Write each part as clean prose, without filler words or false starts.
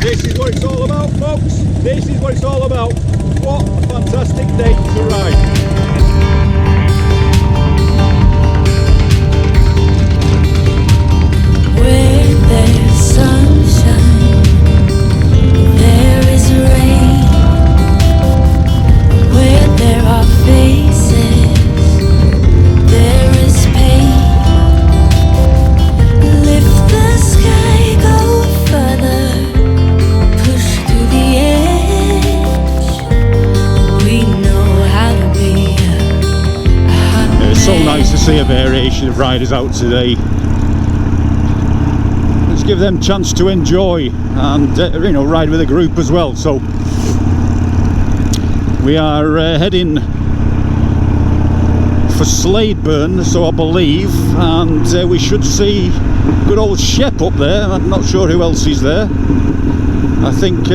This is what it's all about, folks. This is what it's all about. What a fantastic day to ride. Where there's sunshine, there is rain. Where there are faces, there is pain. Lift the sky, go further, push through the edge. We know how to be a It's so nice to see a variation of riders out today. Let's give them a chance to enjoy and you know, ride with a group as well. So we are heading for Sladeburn, so I believe, and we should see good old Shep up there. I'm not sure who else is there. I think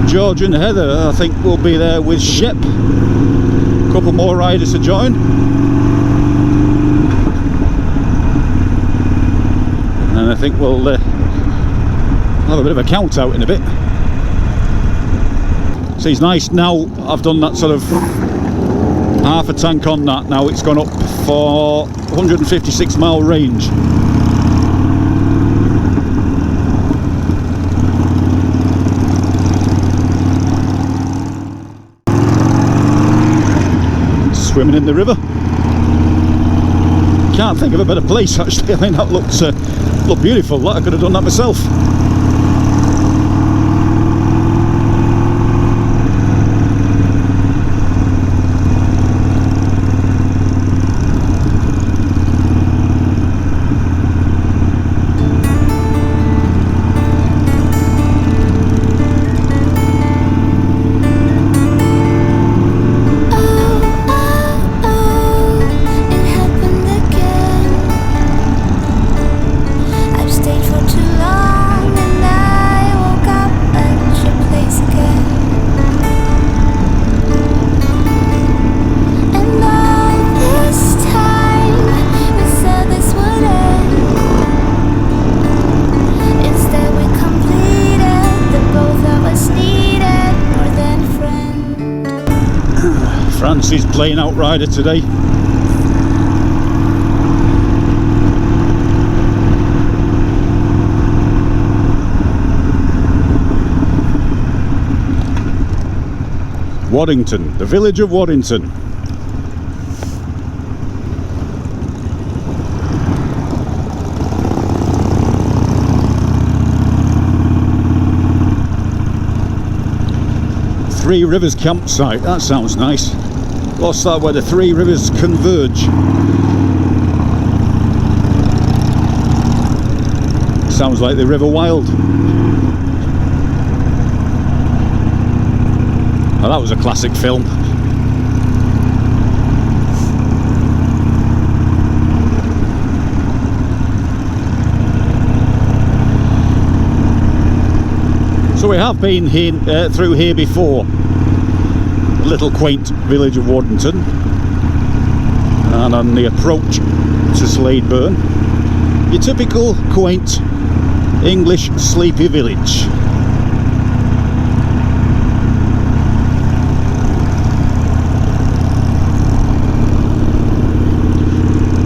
George and Heather, I think, will be there with Shep. A couple more riders to join. And I think we'll have a bit of a count out in a bit. See, it's nice now. I've done that sort of half a tank on that. Now it's gone up for 156 mile range. Swimming in the river. Can't think of a better place actually. I mean, that looks looked beautiful. I could have done that myself. Francie's playing outrider today. Waddington, the village of Waddington. Three Rivers campsite, that sounds nice. What's that, where the three rivers converge? Sounds like the River Wild. Oh, that was a classic film. So we have been here, through here before. Little quaint village of Waddington, and on the approach to Sladeburn, your typical quaint English sleepy village.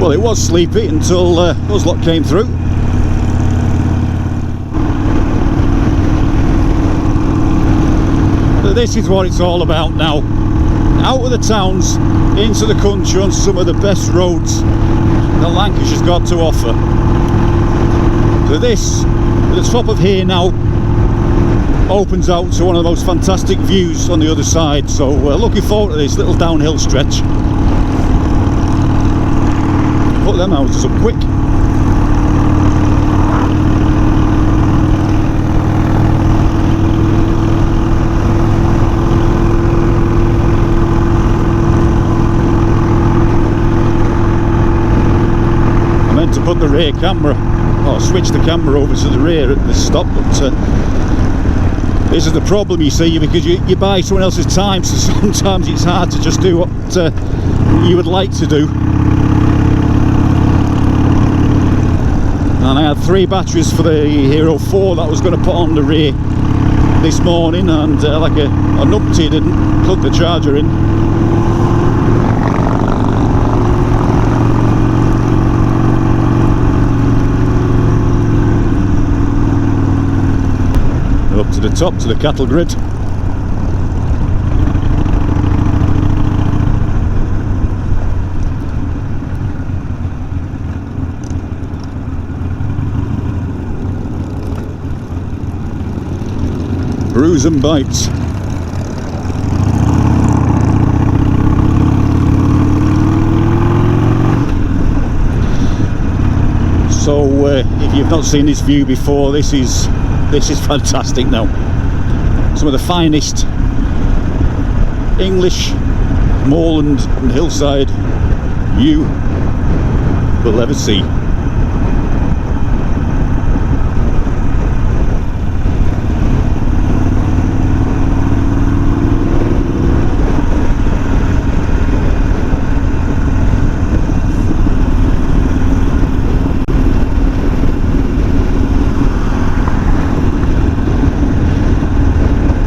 Well, it was sleepy until Uzlot came through. This is what it's all about now. Out of the towns, into the country on some of the best roads that Lancashire's got to offer. So this, at the top of here now, opens out to one of the most fantastic views on the other side. So looking forward to this little downhill stretch. Put them houses up quick. To put the rear camera, or switch the camera over to the rear at the stop, but this is the problem, you see, because you buy someone else's time, so sometimes it's hard to just do what you would like to do. And I had 3 batteries for the Hero 4 that I was going to put on the rear this morning, and like a numpty didn't plug the charger in. Up to the top, to the cattle grid. Bruise and bites. So if you've not seen this view before, this is fantastic now. Some of the finest English moorland and hillside you will ever see.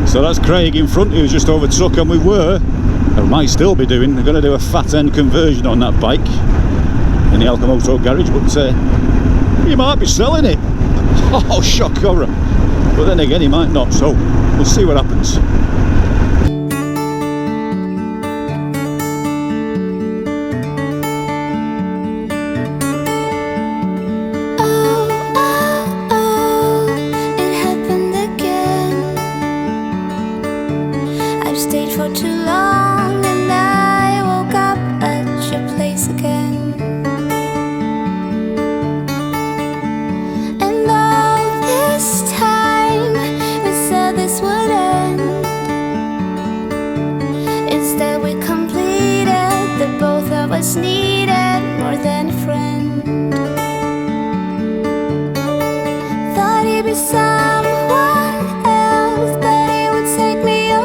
So that's Craig in front, who's just overtook, and we might still be doing, we're going to do a fat end conversion on that bike in the ALCHEMOTO garage, but he might be selling it. Oh, shock horror. But then again, he might not, so we'll see what happens. Stayed for too long and I woke up at your place again. And all this time we said this would end. Instead we completed that both of us needed more than a friend. Thought he'd be someone else, that he would take me away.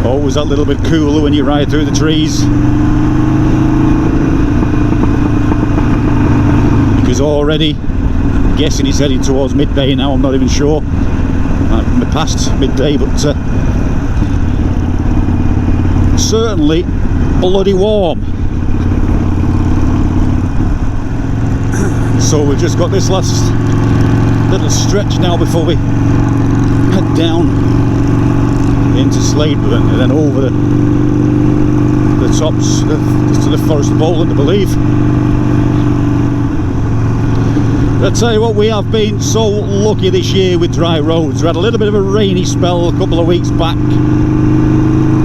Always that little bit cooler when you ride through the trees. Because already, I'm guessing he's heading towards midday now, I'm not even sure. I'm past midday, but certainly bloody warm. So we've just got this last little stretch now before we head down into Sladeburn and then over the tops to the Forest of Bowland, I believe. But I tell you what, we have been so lucky this year with dry roads. We had a little bit of a rainy spell a couple of weeks back,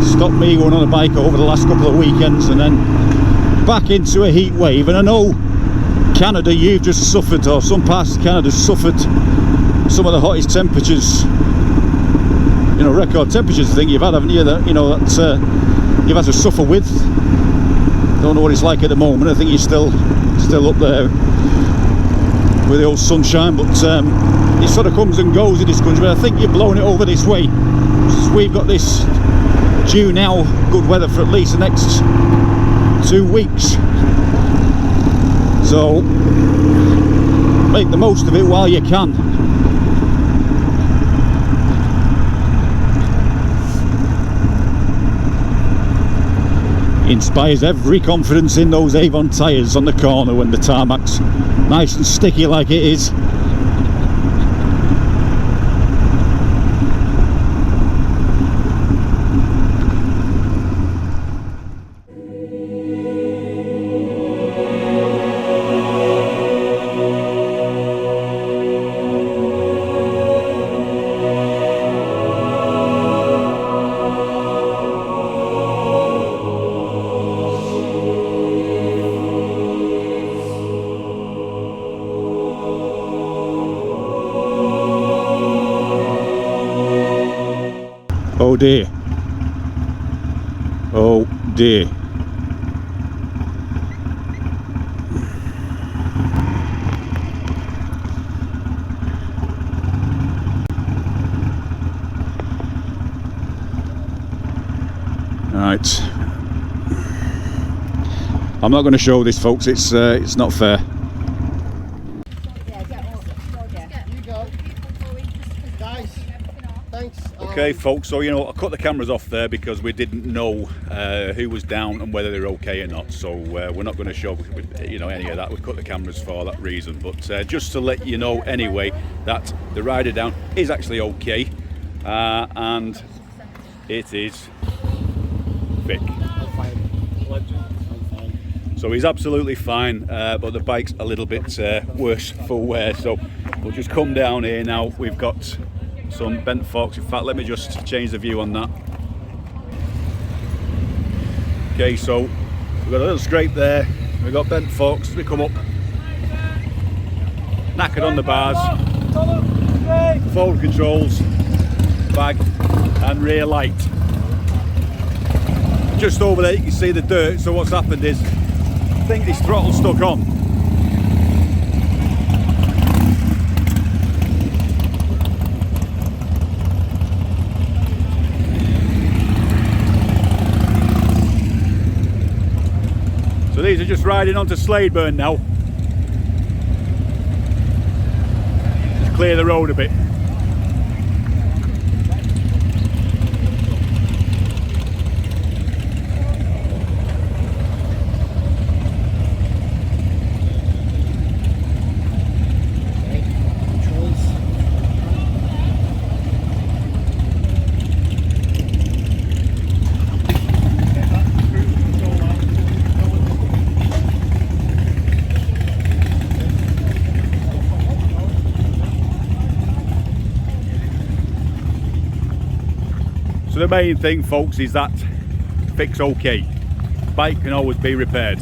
stopped me going on a bike over the last couple of weekends, and then back into a heat wave. And I know Canada, you've just suffered, or some parts of Canada suffered some of the hottest temperatures, you know, record temperatures I think you've had, haven't you, that, you know, that you've had to suffer with. Don't know what it's like at the moment. I think you're still up there with the old sunshine, but it sort of comes and goes in this country. But I think you're blowing it over this way. We've got this due now, good weather for at least the next 2 weeks. So make the most of it while you can. Inspires every confidence in those Avon tyres on the corner when the tarmac's nice and sticky like it is. Oh dear. Oh dear. Right. I'm not going to show this, folks. It's not fair. Okay, folks. So I cut the cameras off there because we didn't know who was down and whether they're okay or not. So we're not going to show any of that. We cut the cameras for that reason. But just to let you know anyway that the rider down is actually okay, and it is Vic. So he's absolutely fine, but the bike's a little bit worse for wear. So we'll just come down here now. We've got some bent forks. In fact, let me just change the view on that. Okay, so we've got a little scrape there. We've got bent forks as we come up. Knackered on the bars. Forward controls, bag and rear light. Just over there you can see the dirt. So what's happened is, I think this throttle's stuck on. So these are just riding onto Sladeburn now. Just clear the road a bit. So the main thing, folks, is that Vic's okay. Bike can always be repaired,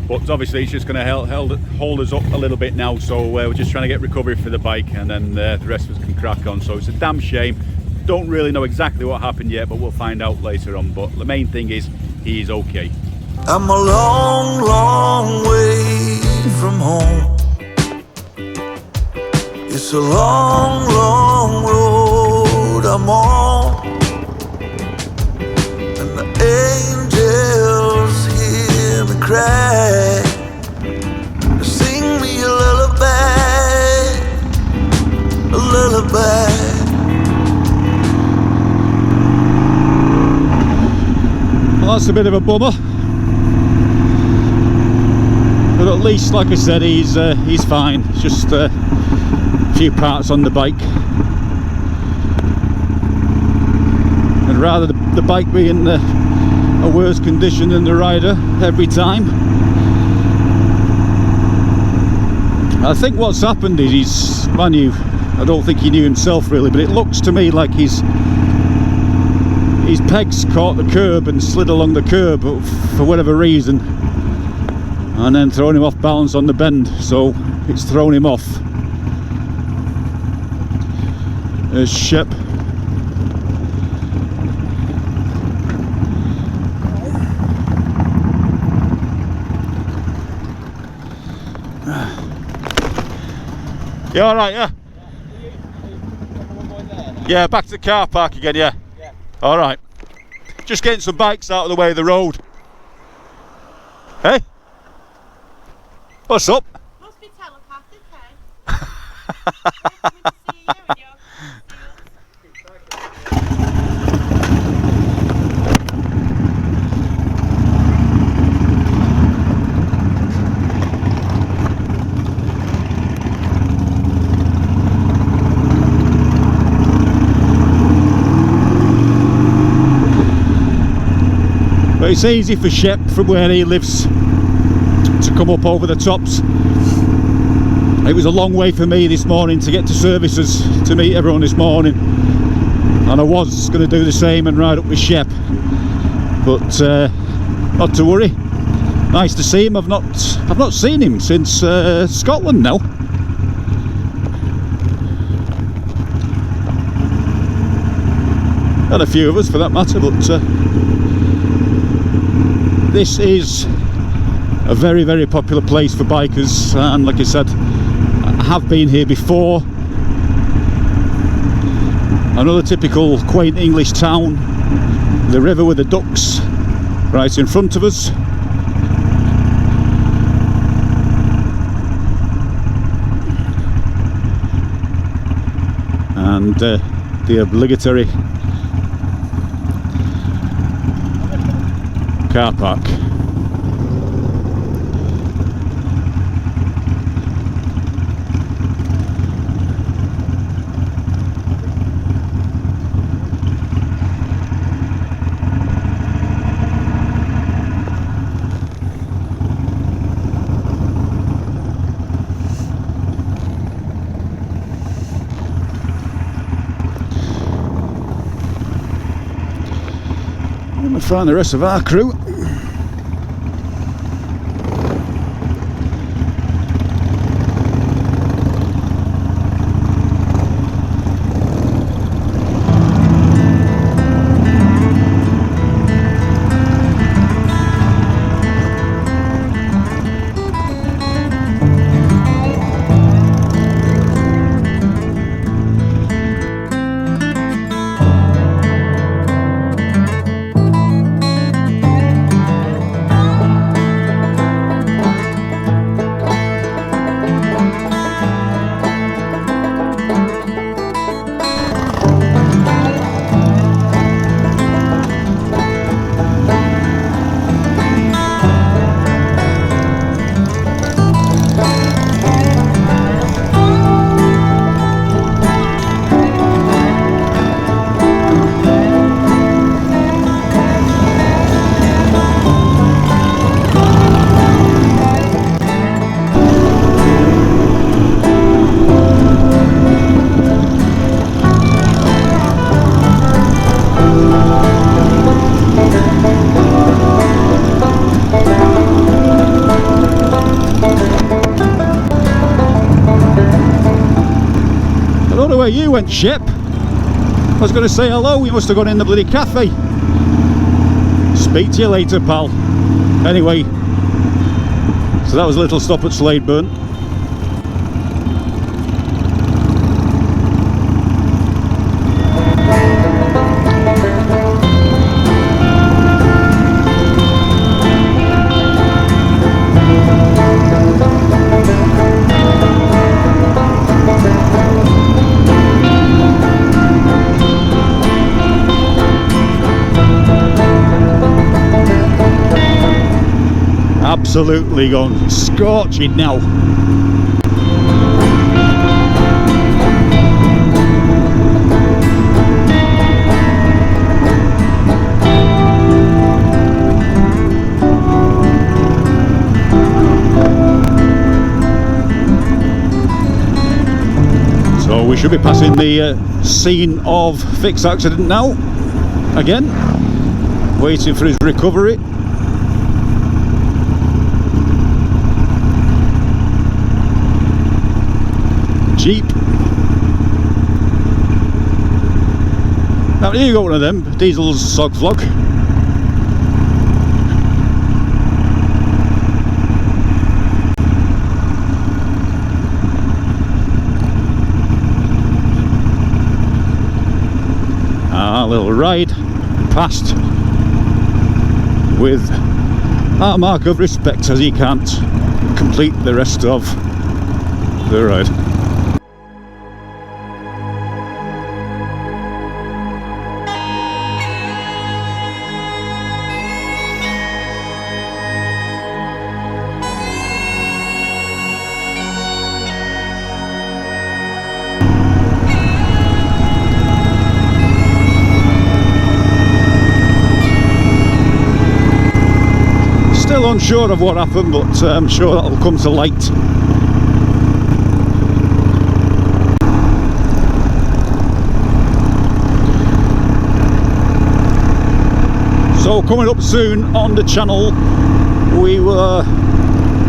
but obviously it's just going to hold us up a little bit now. So we're just trying to get recovery for the bike, and then the rest of us can crack on. So it's a damn shame. Don't really know exactly what happened yet, but we'll find out later on. But the main thing is he's okay. I'm a long, long way from home. It's a long, long road I'm on, and the angels hear me cry. They sing me a lullaby, a lullaby. Well, that's a bit of a bummer, but at least, like I said, he's fine. It's just a few parts on the bike, and rather the bike be in a worse condition than the rider every time. I think what's happened is I don't think he knew himself really, but it looks to me like his pegs caught the curb and slid along the curb for whatever reason, and then thrown him off balance on the bend, so it's thrown him off. There's Shep. You alright, yeah? Yeah, back to the car park again, yeah? Yeah. Alright. Just getting some bikes out of the way of the road. Hey? What's up? Must be telepathic, eh? Coming to see you and you're But it's easy for Shep from where he lives to come up over the tops. It was a long way for me this morning to get to services to meet everyone this morning, and I was going to do the same and ride up with Shep, but not to worry. Nice to see him. I've not seen him since Scotland now. and a few of us for that matter, but this is a very, very popular place for bikers, and like I said, I have been here before. Another typical quaint English town, the river with the ducks right in front of us. And the obligatory car park. We'll find the rest of our crew. Where you went, Shep? I was going to say hello, you must have gone in the bloody cafe. Speak to you later, pal. Anyway, so that was a little stop at Sladeburn. Absolutely gone scorching now. So we should be passing the scene of Fick's accident now. Again, waiting for his recovery. Jeep. Now here you got one of them, Diesel's sog vlog. A little ride past with a mark of respect, as he can't complete the rest of the ride. Still unsure of what happened, but I'm sure that'll come to light. So coming up soon on the channel, we were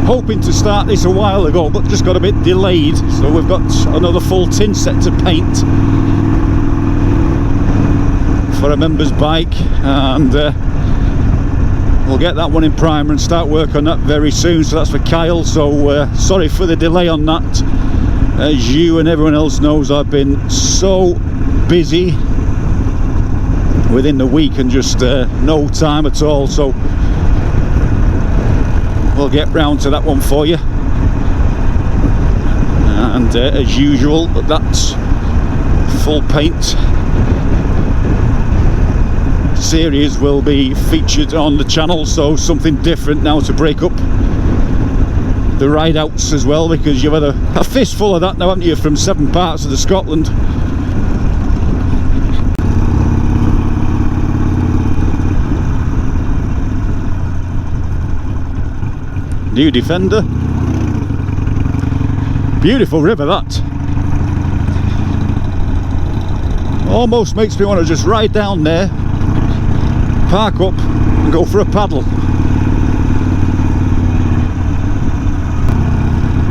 hoping to start this a while ago, but just got a bit delayed, so we've got another full tin set to paint for a member's bike, and we'll get that one in primer and start work on that very soon. So that's for Kyle. So sorry for the delay on that. As you and everyone else knows, I've been so busy within the week and just no time at all, so we'll get round to that one for you. And as usual, that's full paint series will be featured on the channel, so something different now to break up the ride outs as well, because you've had a fistful of that now, haven't you, from 7 parts of the Scotland. New Defender. Beautiful river, that. Almost makes me want to just ride down there, park up and go for a paddle.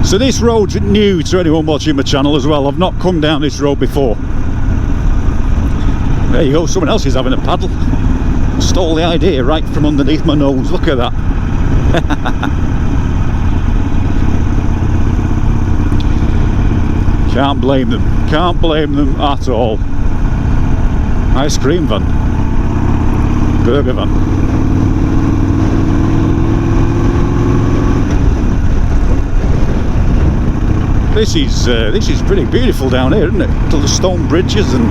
So this road's new to anyone watching my channel as well. I've not come down this road before. There you go, someone else is having a paddle. Stole the idea right from underneath my nose. Look at that. Can't blame them. Can't blame them at all. Ice cream van. Burger van. This is pretty beautiful down here, isn't it? To the stone bridges and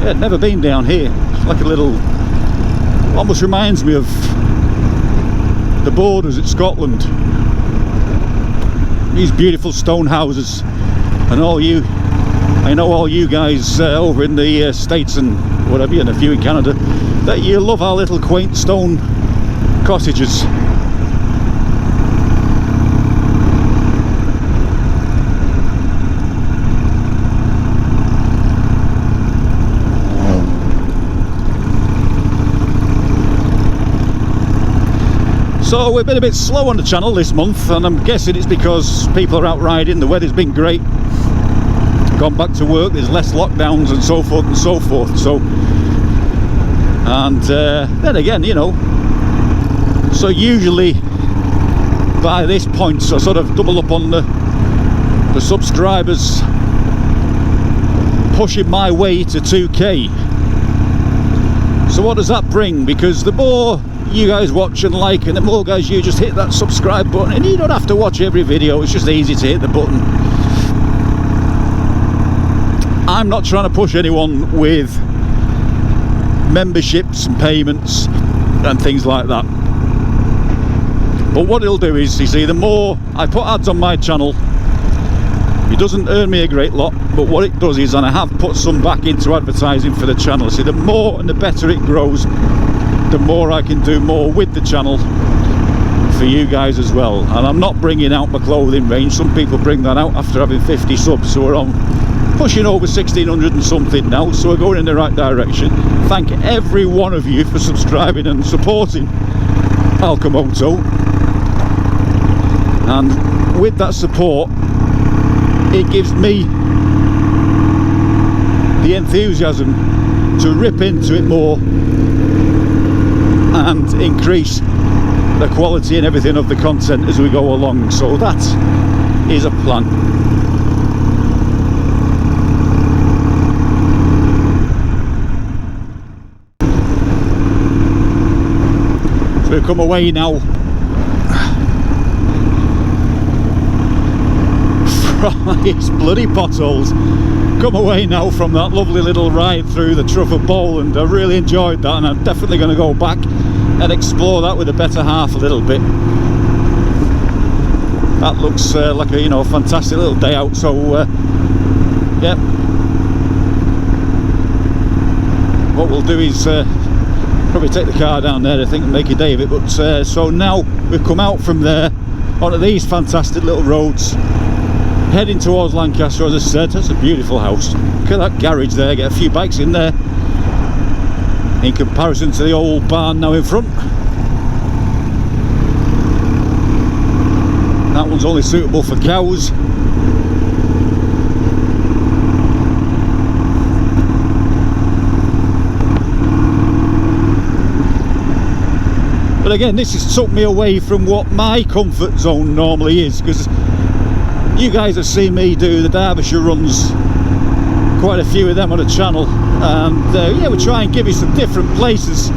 yeah, never been down here. It's like a little, almost reminds me of the borders at Scotland. These beautiful stone houses, and all you, I know all you guys over in the States and whatever, and a few in Canada, that you love our little quaint stone cottages. So we've been a bit slow on the channel this month, and I'm guessing it's because people are out riding, the weather's been great, gone back to work, there's less lockdowns and so forth and so forth. So, and then again, you know, so usually by this point I sort of double up on the subscribers, pushing my way to 2k. So what does that bring? Because the more you guys watch and like, and the more guys you just hit that subscribe button, and you don't have to watch every video, it's just easy to hit the button. I'm not trying to push anyone with memberships and payments and things like that. But what it'll do is, you see, the more I put ads on my channel, it doesn't earn me a great lot, but what it does is, and I have put some back into advertising for the channel, see, the more and the better it grows, the more I can do more with the channel for you guys as well. And I'm not bringing out my clothing range. Some people bring that out after having 50 subs, so we're on pushing over 1600 and something now, so we're going in the right direction. Thank every one of you for subscribing and supporting ALCHEMOTO, and with that support it gives me the enthusiasm to rip into it more and increase the quality and everything of the content as we go along. So that is a plan. So we've come away now from these bloody potholes. Come away now from that lovely little ride through the Trough of Bowland. I really enjoyed that, and I'm definitely going to go back and explore that with a better half a little bit. That looks like a, you know, fantastic little day out. So yeah, what we'll do is probably take the car down there, I think, and make a day of it. But so now we've come out from there onto these fantastic little roads, heading towards Lancaster. As I said, that's a beautiful house. Look at that garage there, get a few bikes in there in comparison to the old barn now in front. That one's only suitable for cows. But again, this has took me away from what my comfort zone normally is, because you guys have seen me do the Derbyshire runs, quite a few of them on the channel, and yeah, we try and give you some different places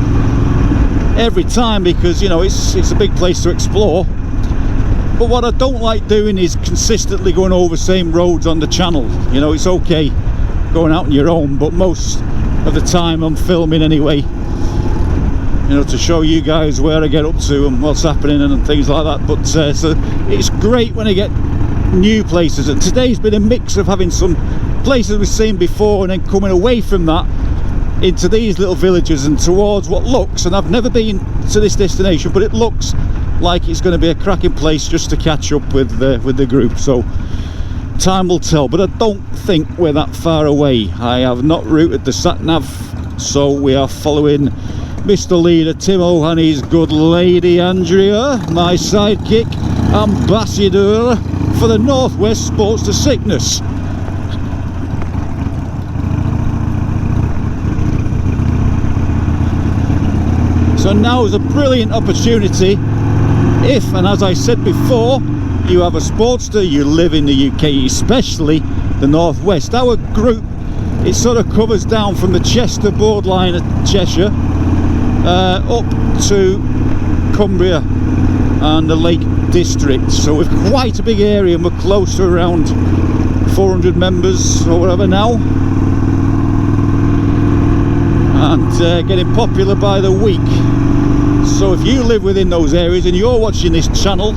every time, because you know it's a big place to explore. But what I don't like doing is consistently going over the same roads on the channel. You know, it's okay going out on your own, but most of the time I'm filming anyway, you know, to show you guys where I get up to and what's happening and things like that. But so it's great when I get new places, and today's been a mix of having some places we've seen before and then coming away from that into these little villages and towards what looks, and I've never been to this destination, but it looks like it's going to be a cracking place just to catch up with the group. So time will tell, but I don't think we're that far away. I have not routed the sat nav, so we are following Mr. Leader Timo and his good lady Andrea, my sidekick, ambassador for the Northwest Sports to Sickness. So now is a brilliant opportunity if, and as I said before, you have a Sportster, you live in the UK, especially the Northwest. Our group, it sort of covers down from the Chester borderline of Cheshire up to Cumbria and the Lake District. So we've quite a big area, and we're close to around 400 members or whatever now, and getting popular by the week. So if you live within those areas and you're watching this channel,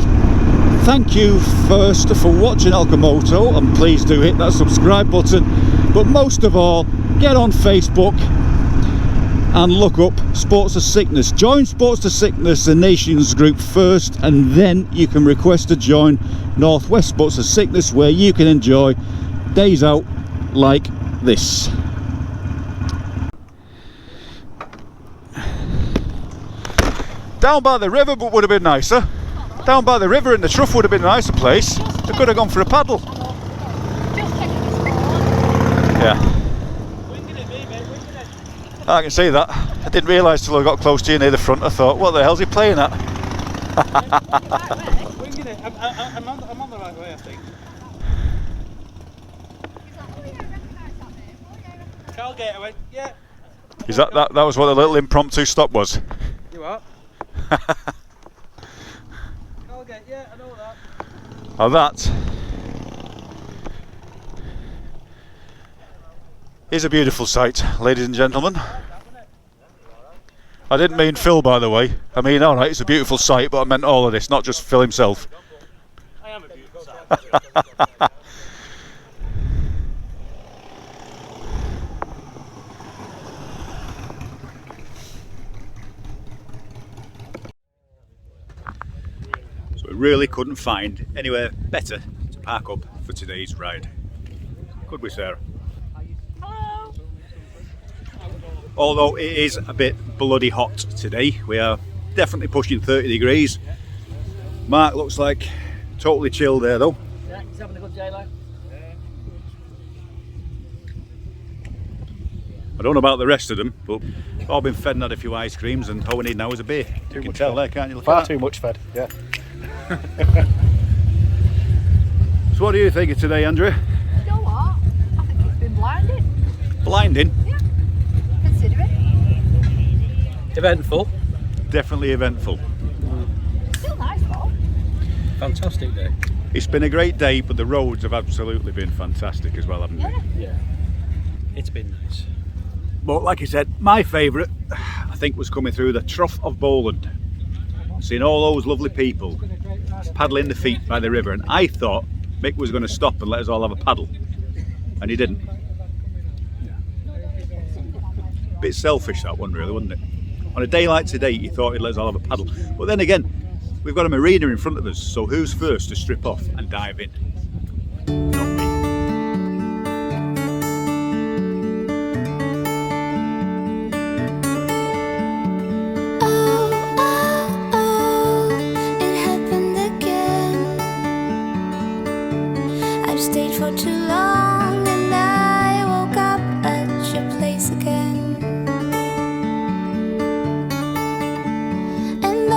thank you first for watching ALCHEMOTO, and please do hit that subscribe button. But most of all, get on Facebook and look up Sports to Sickness. Join Sports to Sickness, the nation's group, first, and then you can request to join Northwest Sports to Sickness, where you can enjoy days out like this. Down by the river, but would have been nicer. Down by the river in the trough would have been a nicer place. We could have gone for a paddle. Yeah. I can see that. I didn't realise till I got close to you near the front. I thought, what the hell's he playing at? Winging it. I'm on the right way, I think. Calgate, I went, yeah. Is that was what the little impromptu stop was? You what? Calgate, yeah, I know that. Oh, that is a beautiful sight, ladies and gentlemen. I didn't mean Phil, by the way. I mean, alright, it's a beautiful sight, but I meant all of this, not just Phil himself. I am a beautiful sight. So we really couldn't find anywhere better to park up for today's ride. Could we, Sarah? Hello. Although it is a bit bloody hot today, we are definitely pushing 30 degrees. Mark looks like totally chilled there though. Yeah, he's having a good day, like. I don't know about the rest of them, but we've all been fed and had a few ice creams, and all we need now is a beer. You can tell there, can't you? Look Far at too much fed, yeah. that. So what do you think of today, Andrea? You know what? I think it's been blinding. Blinding? Yeah. Consider it. Eventful. Definitely eventful. Still nice though. Fantastic day. It's been a great day, but the roads have absolutely been fantastic as well, haven't they? Yeah. Yeah. It's been nice. But like I said, my favourite, I think, was coming through the Trough of Bowland. Seeing all those lovely people paddling the feet by the river, and I thought Mick was going to stop and let us all have a paddle, and he didn't. Bit selfish that one, really, wasn't it? On a day like today, he thought he'd let us all have a paddle. But then again, we've got a marina in front of us, so who's first to strip off and dive in? Not me. It happened again. I've stayed for too long, and I woke up at your place again. And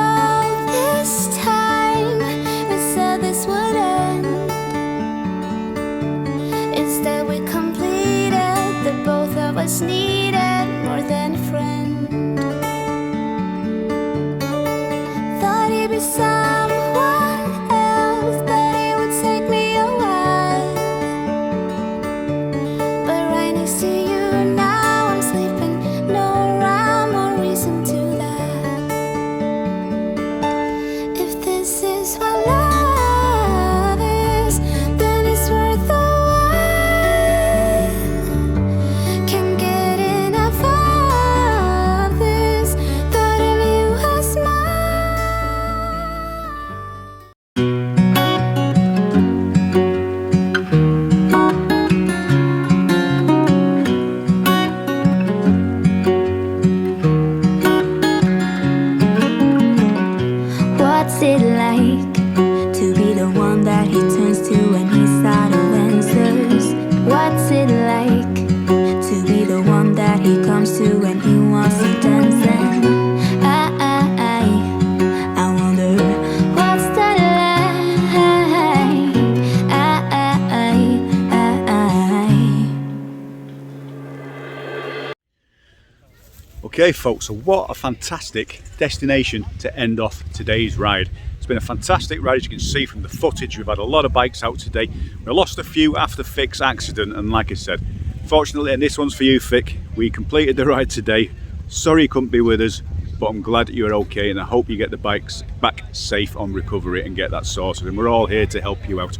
Okay folks, so what a fantastic destination to end off today's ride. It's been a fantastic ride, as you can see from the footage. We've had a lot of bikes out today. We lost a few after Fick's accident, and like I said, fortunately, and this one's for you Fick, we completed the ride today. Sorry you couldn't be with us, but I'm glad that you're okay, and I hope you get the bikes back safe on recovery and get that sorted, and we're all here to help you out.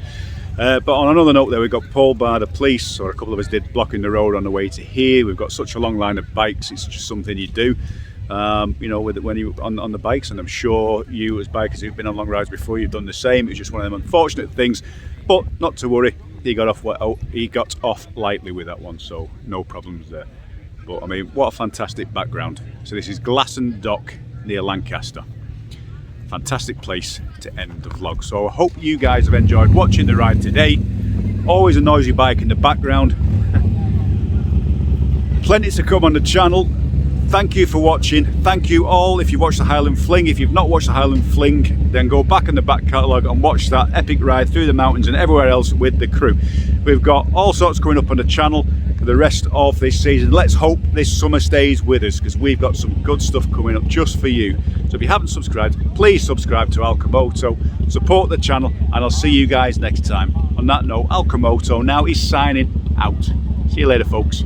But on another note there, we got pulled by the police, or a couple of us did, blocking the road on the way to here. We've got such a long line of bikes, it's just something you do, you know, when you on the bikes, and I'm sure you as bikers who've been on long rides before, you've done the same. It's just one of them unfortunate things, but not to worry, he got off lightly with that one, so no problems there. But I mean, what a fantastic background. So this is Glasson Dock near Lancaster. Fantastic place to end the vlog. So I hope you guys have enjoyed watching the ride today. Always a noisy bike in the background. Plenty to come on the channel. Thank you for watching. Thank you all if you watched the Highland Fling. If you've not watched the Highland Fling, then go back in the back catalogue and watch that epic ride through the mountains and everywhere else with the crew. We've got all sorts coming up on the channel for the rest of this season. Let's hope this summer stays with us, because we've got some good stuff coming up just for you. So if you haven't subscribed, please subscribe to ALCHEMOTO, support the channel, and I'll see you guys next time. On that note, ALCHEMOTO now is signing out. See you later folks.